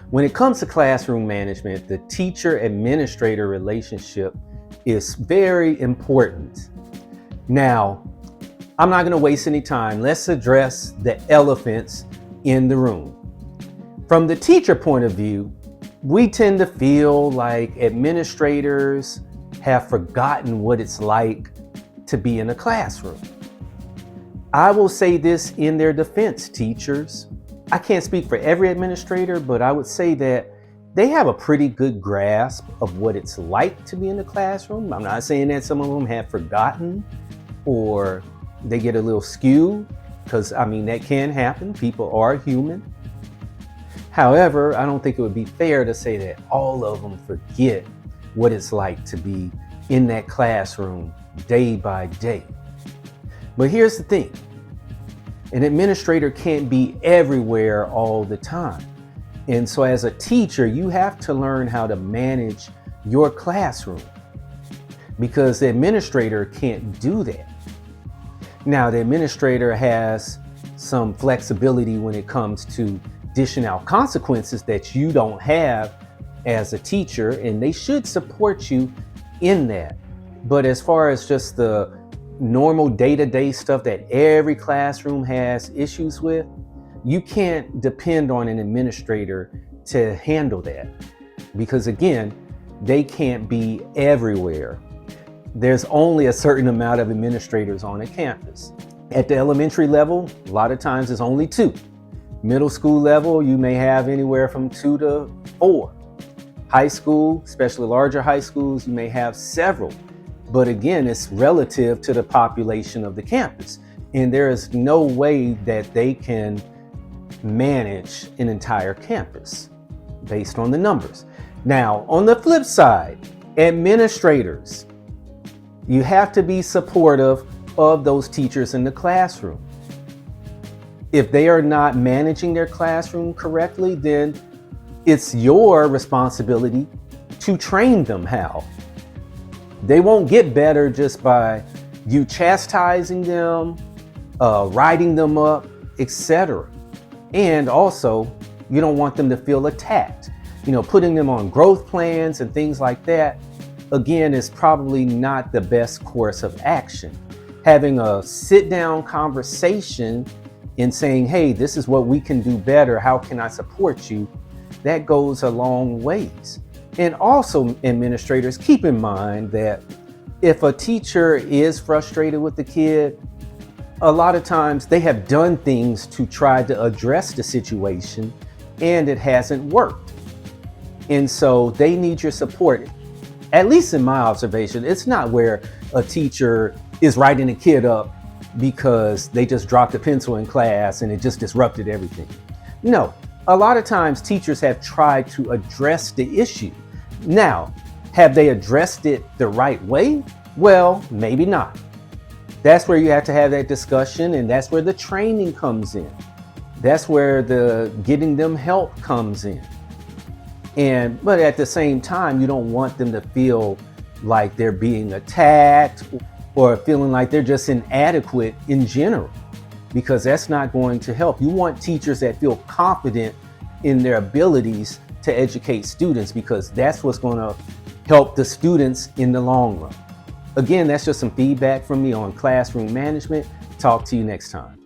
When it comes to classroom management, the teacher-administrator relationship is very important. Now, I'm not going to waste any time. Let's address the elephants in the room. From the teacher point of view, we tend to feel like administrators have forgotten what it's like to be in a classroom. I will say this in their defense, teachers. I can't speak for every administrator, but I would say that they have a pretty good grasp of what it's like to be in the classroom. I'm not saying that some of them have forgotten or they get a little skewed, because I mean, that can happen. People are human. However, I don't think it would be fair to say that all of them forget what it's like to be in that classroom day by day. But here's the thing. An administrator can't be everywhere all the time. And so as a teacher, you have to learn how to manage your classroom, because the administrator can't do that. Now, the administrator has some flexibility when it comes to dishing out consequences that you don't have as a teacher, and they should support you in that. But as far as just the normal day-to-day stuff that every classroom has issues with, you can't depend on an administrator to handle that, because again, they can't be everywhere. There's only a certain amount of administrators on a campus. At the elementary level, a lot of times it's only 2. Middle school level, you may have anywhere from 2 to 4. High school, especially larger high schools, you may have several. But again, it's relative to the population of the campus. And there is no way that they can manage an entire campus based on the numbers. Now, on the flip side, administrators, you have to be supportive of those teachers in the classroom. If they are not managing their classroom correctly, then it's your responsibility to train them how. They won't get better just by you chastising them, writing them up, etc. And also, you don't want them to feel attacked. Putting them on growth plans and things like that, again, is probably not the best course of action. Having a sit-down conversation and saying, hey, this is what we can do better, how can I support you? That goes a long ways. And also, administrators, keep in mind that if a teacher is frustrated with the kid, a lot of times they have done things to try to address the situation and it hasn't worked. And so they need your support. At least in my observation, it's not where a teacher is writing a kid up because they just dropped a pencil in class and it just disrupted everything. No, a lot of times teachers have tried to address the issue. Now, have they addressed it the right way? Well, maybe not. That's where you have to have that discussion, and that's where the training comes in. That's where the getting them help comes in. But at the same time, you don't want them to feel like they're being attacked or feeling like they're just inadequate in general, because that's not going to help. You want teachers that feel confident in their abilities to educate students, because that's what's going to help the students in the long run. Again, that's just some feedback from me on classroom management. Talk to you next time.